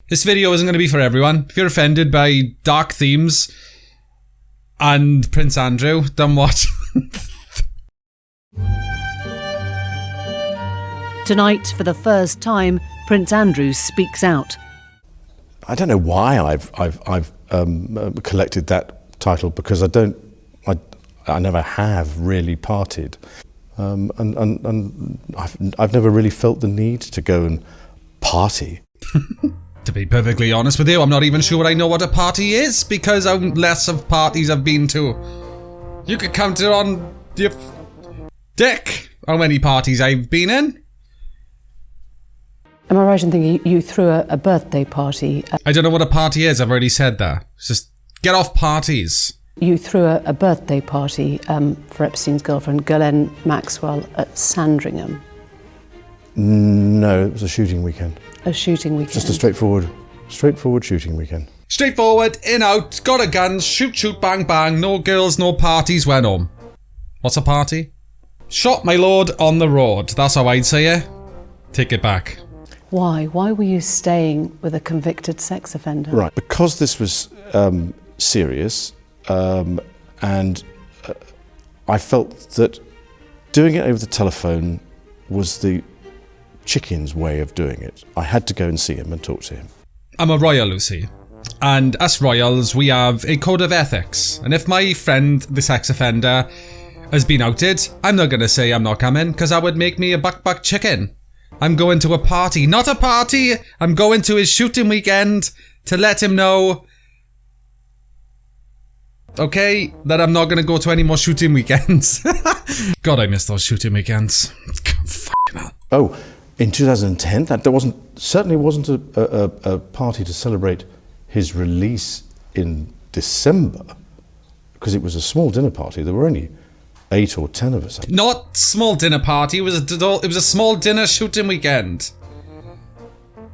This video isn't going to be for everyone. If you're offended by dark themes and Prince Andrew, then watch. Tonight, for the first time, Prince Andrew speaks out. I don't know why I've collected that title, because I never have really partied, and I've never really felt the need to go and party. To be perfectly honest with you, I'm not even sure I know what a party is, because how less of parties I've been to. You could count it on your dick how many parties I've been in. Am I right in thinking you threw a birthday party? I don't know what a party is, I've already said that. It's just, get off parties. You threw a birthday party for Epstein's girlfriend, Ghislaine Maxwell, at Sandringham. No, it was a shooting weekend. A shooting weekend? Just a straightforward shooting weekend. Straightforward, in, out, got a gun, shoot, bang, bang, no girls, no parties, went home. What's a party? Shot my lord on the road, that's how I'd say it. Take it back. Why? Why were you staying with a convicted sex offender? Right, because this was serious, and I felt that doing it over the telephone was the chicken's way of doing it. I had to go and see him and talk to him. I'm a royal, Lucy. And us royals, we have a code of ethics. And if my friend, the sex offender, has been outed, I'm not going to say I'm not coming, because that would make me a buck chicken. I'm going to a party. Not a party! I'm going to his shooting weekend to let him know, okay, that I'm not going to go to any more shooting weekends. God, I miss those shooting weekends. Fucking hell. Oh, in 2010, that certainly wasn't a party to celebrate his release in December, because it was a small dinner party. There were only 8 or 10 of us. Not small dinner party. It was a small dinner shooting weekend.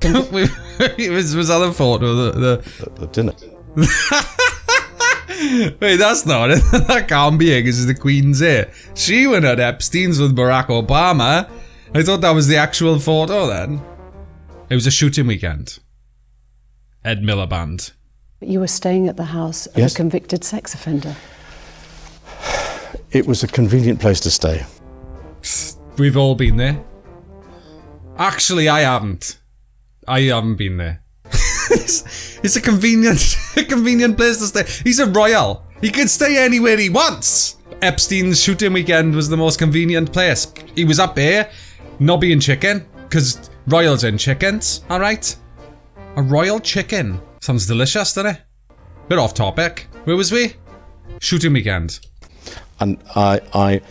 It was other photo. The dinner. Wait, that's not it. That can't be it, because the Queen's here. She went at Epstein's with Barack Obama. I thought that was the actual photo then. It was a shooting weekend. Ed Miliband. You were staying at the house of Yes. a convicted sex offender. It was a convenient place to stay. We've all been there. Actually, I haven't. I haven't been there. It's a convenient place to stay. He's a royal. He can stay anywhere he wants. Epstein's shooting weekend was the most convenient place. He was up here, not being chicken, because royals and chickens, alright? A royal chicken. Sounds delicious, doesn't it? Bit off topic. Where was we? Shooting weekend. And I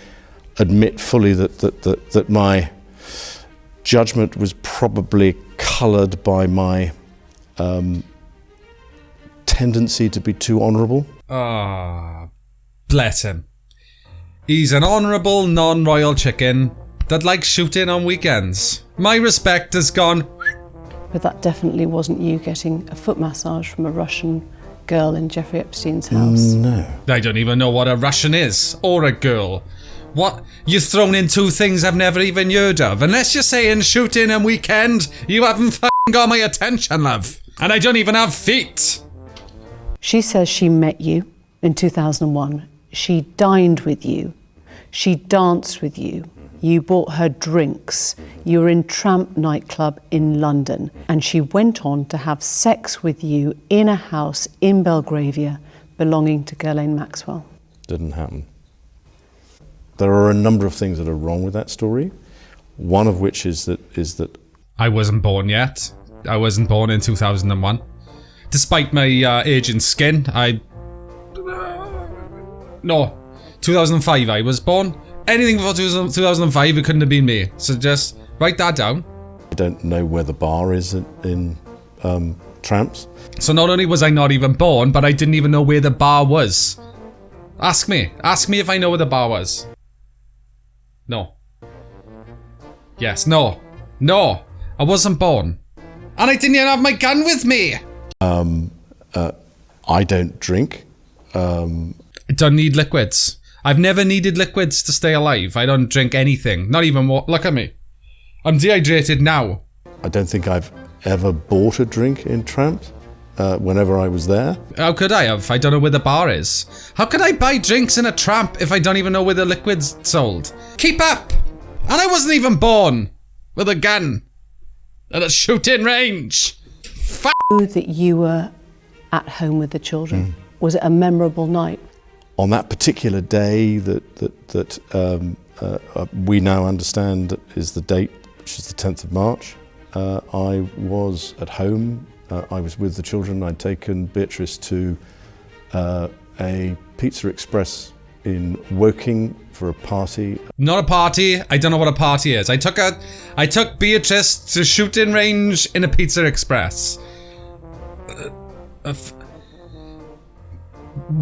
admit fully that my judgment was probably coloured by my tendency to be too honourable. Ah, bless him. He's an honourable, non-royal chicken that likes shooting on weekends. My respect has gone. But that definitely wasn't you getting a foot massage from a Russian girl in Jeffrey Epstein's house. No. I don't even know what a Russian is, or a girl. What? You've thrown in two things I've never even heard of. Unless you're saying shooting and weekend, you haven't f***ing got my attention, love. And I don't even have feet. She says she met you in 2001. She dined with you. She danced with you. You bought her drinks. You were in Tramp nightclub in London. And she went on to have sex with you in a house in Belgravia belonging to Ghislaine Maxwell. Didn't happen. There are a number of things that are wrong with that story. One of which is that I wasn't born yet. I wasn't born in 2001. Despite my age and skin, No, 2005 I was born. Anything before 2005, it couldn't have been me. So just write that down. I don't know where the bar is in Tramps. So not only was I not even born, but I didn't even know where the bar was. Ask me if I know where the bar was. No. Yes, no. No, I wasn't born. And I didn't even have my gun with me. I don't drink. I don't need liquids. I've never needed liquids to stay alive. I don't drink anything. Not even water. Look at me. I'm dehydrated now. I don't think I've ever bought a drink in Tramp whenever I was there. How could I have? I don't know where the bar is. How could I buy drinks in a Tramp if I don't even know where the liquid's sold? Keep up! And I wasn't even born with a gun at a shooting range. That you were at home with the children. Was it a memorable night? On that particular day that we now understand is the date, which is the 10th of March, I was at home. I was with the children. I'd taken Beatrice to a Pizza Express in Woking for a party. Not a party. I don't know what a party is. I took Beatrice to shooting range in a Pizza Express.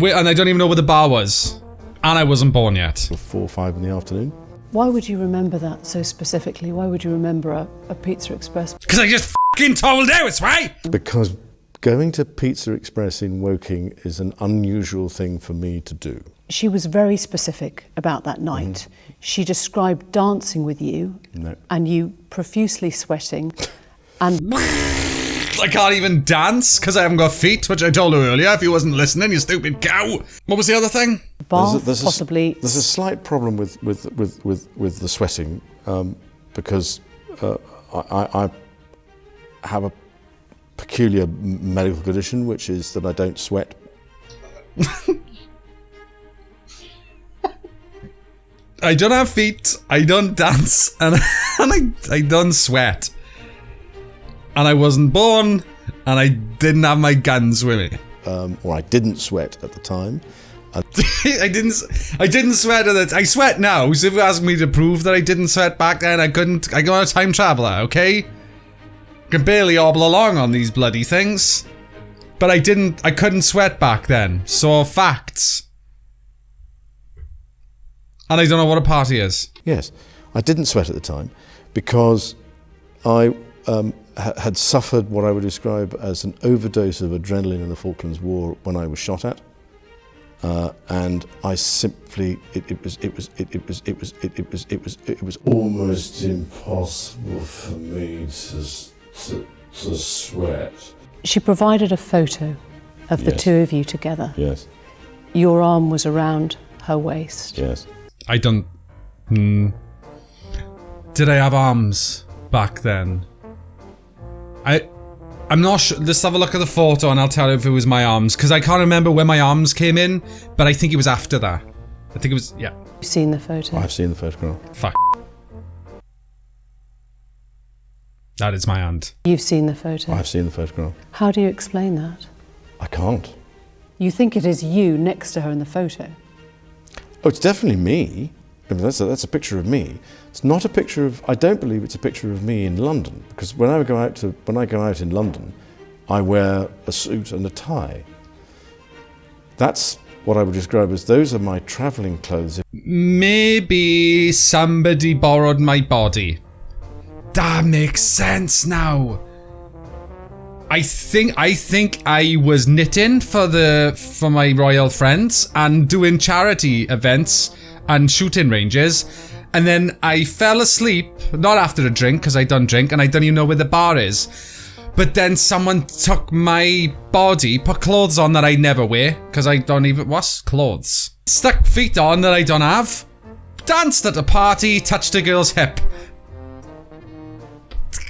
And I don't even know where the bar was. And I wasn't born yet. 4 or 5 in the afternoon. Why would you remember that so specifically? Why would you remember a Pizza Express? Because I just fucking told you, it's right. Because going to Pizza Express in Woking is an unusual thing for me to do. She was very specific about that night. She described dancing with you and you profusely sweating and... I can't even dance because I haven't got feet, which I told her earlier if you wasn't listening, you stupid cow. What was the other thing? Bath, possibly. There's a slight problem with the sweating because I have a peculiar medical condition, which is that I don't sweat. I don't have feet, I don't dance, and I don't sweat. And I wasn't born, and I didn't have my guns with me. Or I didn't sweat at the time. I didn't sweat at the I sweat now, so if you ask me to prove that I didn't sweat back then, I couldn't. I got a time traveler, okay? Can barely hobble along on these bloody things. But I couldn't sweat back then, so facts. And I don't know what a party is. Yes, I didn't sweat at the time because I had suffered what I would describe as an overdose of adrenaline in the Falklands War when I was shot at, and I simply it was almost impossible for me to sweat. She provided a photo of the two of you together. Yes. Your arm was around her waist. Yes. I don't. Did I have arms back then? I'm not sure. Let's have a look at the photo and I'll tell you if it was my arms, because I can't remember when my arms came in, but I think it was after that. I think it was, yeah. You've seen the photo? I've seen the photograph. Fuck. That is my hand. You've seen the photo? I've seen the photograph. How do you explain that? I can't. You think it is you next to her in the photo? Oh, it's definitely me. I mean, that's a picture of me. It's not a picture of. I don't believe it's a picture of me in London, because when I go out in London, I wear a suit and a tie. That's what I would describe as those are my travelling clothes. Maybe somebody borrowed my body. That makes sense now. I think I was knitting for my royal friends and doing charity events and shooting ranges, and then I fell asleep, not after a drink because I don't drink and I don't even know where the bar is, but then someone took my body, put clothes on that I never wear because I don't even what's clothes, stuck feet on that I don't have, danced at a party, touched a girl's hip.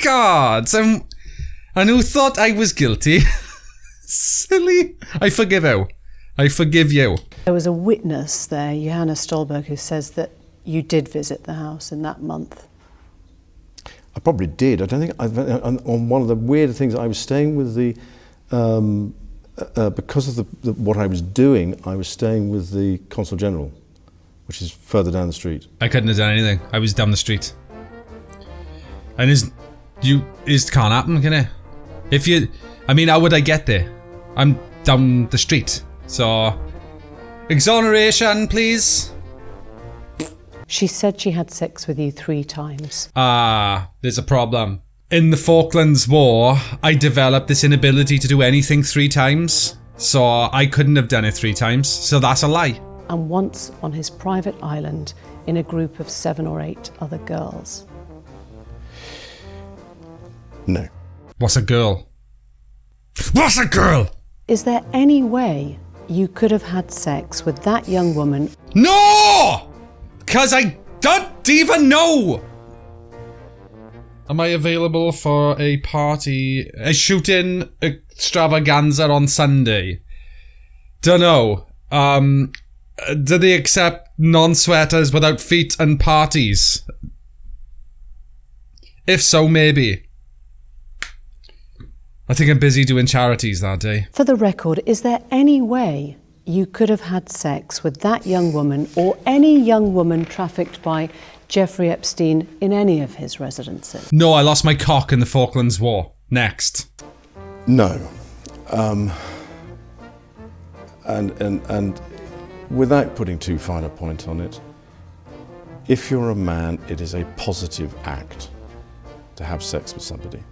God, and who thought I was guilty? Silly. I forgive you. I forgive you. There was a witness there, Johanna Stolberg, who says that you did visit the house in that month. I probably did. I don't think. On one of the weird things, I was staying with the because of what I was doing. I was staying with the Consul General, which is further down the street. I couldn't have done anything. I was down the street. And it can't happen, can it? How would I get there? I'm down the street. So, exoneration, please. She said she had sex with you 3 times. There's a problem. In the Falklands War, I developed this inability to do anything 3 times. So I couldn't have done it 3 times. So that's a lie. And once on his private island in a group of 7 or 8 other girls. No. What's a girl? What's a girl? Is there any way you could have had sex with that young woman? No! Because I don't even know! Am I available for a party, a shooting extravaganza on Sunday? Dunno. Do they accept non-sweaters without feet and parties? If so, maybe. I think I'm busy doing charities that day. For the record, is there any way you could have had sex with that young woman or any young woman trafficked by Jeffrey Epstein in any of his residences? No, I lost my cock in the Falklands War. Next. No. And without putting too fine a point on it, if you're a man, it is a positive act to have sex with somebody.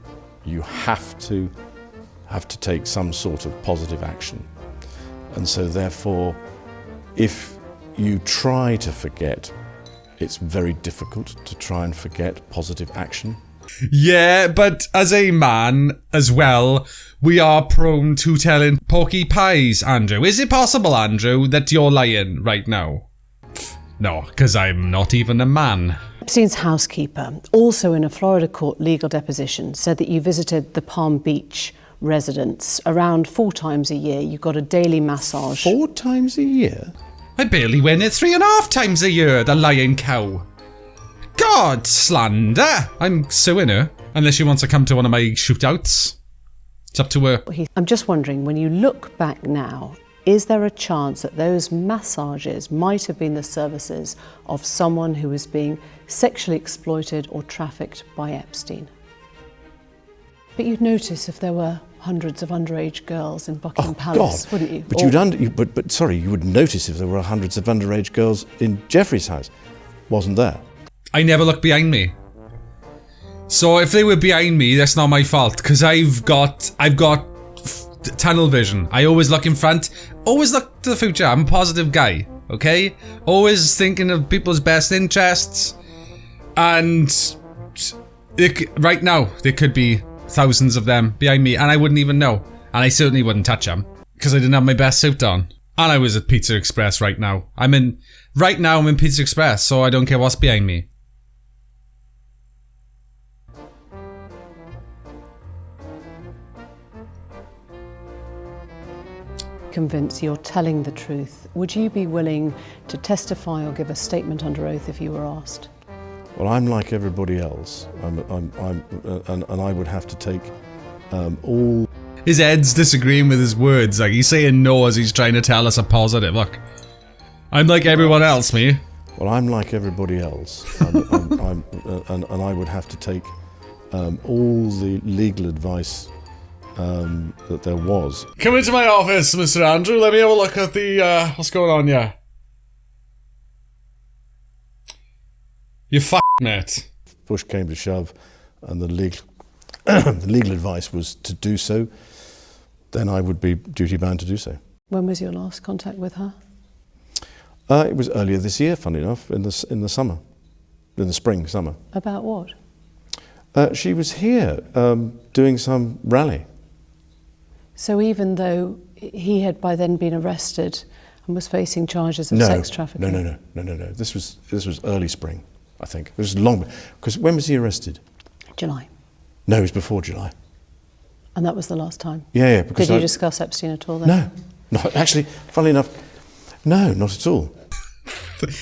You have to take some sort of positive action. And so therefore, if you try to forget, it's very difficult to try and forget positive action. Yeah, but as a man as well, we are prone to telling porky pies, Andrew. Is it possible, Andrew, that you're lying right now? No, because I'm not even a man. Epstein's housekeeper, also in a Florida court legal deposition, said that you visited the Palm Beach residence around 4 times a year. You got a daily massage. 4 times a year? I barely win it 3.5 times a year, the lying cow. God, slander! I'm suing her, unless she wants to come to one of my shootouts. It's up to her. I'm just wondering, when you look back now, is there a chance that those massages might have been the services of someone who was being sexually exploited or trafficked by Epstein? But you'd notice if there were hundreds of underage girls in Buckingham Palace, wouldn't you? But you would notice if there were hundreds of underage girls in Jeffrey's house. Wasn't there? I never look behind me. So if they were behind me, that's not my fault, because I've got tunnel vision. I always look in front, always look to the future. I'm a positive guy, okay? Always thinking of people's best interests. And right now, there could be thousands of them behind me, and I wouldn't even know. And I certainly wouldn't touch them, because I didn't have my best suit on. And I was at Pizza Express right now. I'm in Pizza Express, so I don't care what's behind me. Convinced you're telling the truth, would you be willing to testify or give a statement under oath if you were asked? Well, I'm like everybody else, and I would have to take all. His head's disagreeing with his words, like he's saying no as he's trying to tell us a positive. Look, I'm like everyone else, me. Well, I'm like everybody else, and I would have to take all the legal advice that there was. Come into my office, Mr. Andrew. Let me have a look at the what's going on here. You mate. Push came to shove, and the legal advice was to do so. Then I would be duty bound to do so. When was your last contact with her? It was earlier this year, funny enough, in the summer, in the spring, summer. About what? She was here doing some rally. So even though he had by then been arrested and was facing charges of sex trafficking? No. This was early spring, I think. It was long, because when was he arrested? July. No, it was before July. And that was the last time? Yeah. Because Did you discuss Epstein at all then? No, actually, funnily enough, no, not at all.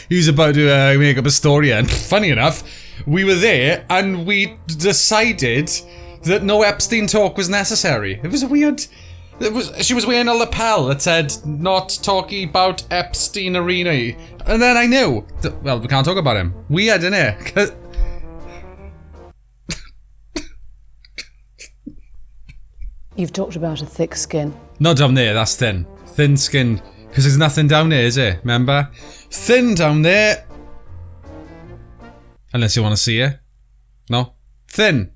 He was about to make up a story, and funny enough, we were there and we decided that no Epstein talk was necessary. It was weird. She was wearing a lapel that said, "Not talking about Epstein Arena." And then I knew, well, we can't talk about him. Weird, innit? You've talked about a thick skin. Not down there, that's thin. Thin skin. Because there's nothing down there, is it? Remember? Thin down there. Unless you want to see it. No? Thin.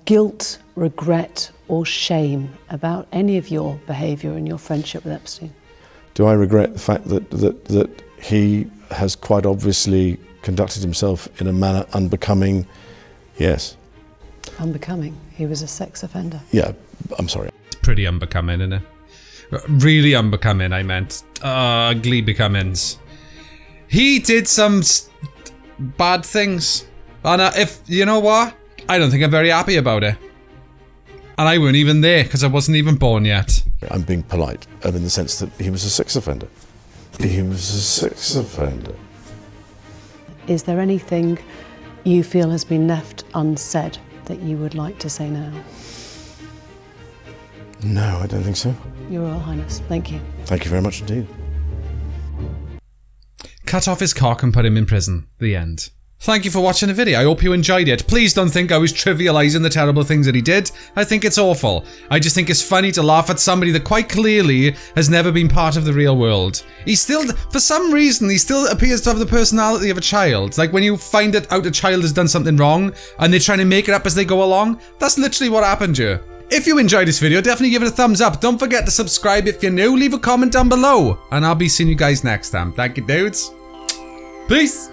Guilt, regret, or shame about any of your behaviour and your friendship with Epstein? Do I regret the fact that he has quite obviously conducted himself in a manner unbecoming? Yes. Unbecoming? he was a sex offender. Yeah, I'm sorry. It's pretty unbecoming, isn't it? Really unbecoming, I meant. Ugly becomings. He did some bad things. And if, you know what? I don't think I'm very happy about it. And I weren't even there, because I wasn't even born yet. I'm being polite, in the sense that he was a sex offender. He was a sex offender. Is there anything you feel has been left unsaid that you would like to say now? No, I don't think so. Your Royal Highness, thank you. Thank you very much indeed. Cut off his cock and put him in prison. The end. Thank you for watching the video. I hope you enjoyed it. Please don't think I was trivializing the terrible things that he did. I think it's awful. I just think it's funny to laugh at somebody that quite clearly has never been part of the real world. He still, for some reason, he still appears to have the personality of a child. Like when you find out a child has done something wrong and they're trying to make it up as they go along. That's literally what happened here. If you enjoyed this video, definitely give it a thumbs up. Don't forget to subscribe if you're new. Leave a comment down below. And I'll be seeing you guys next time. Thank you, dudes. Peace.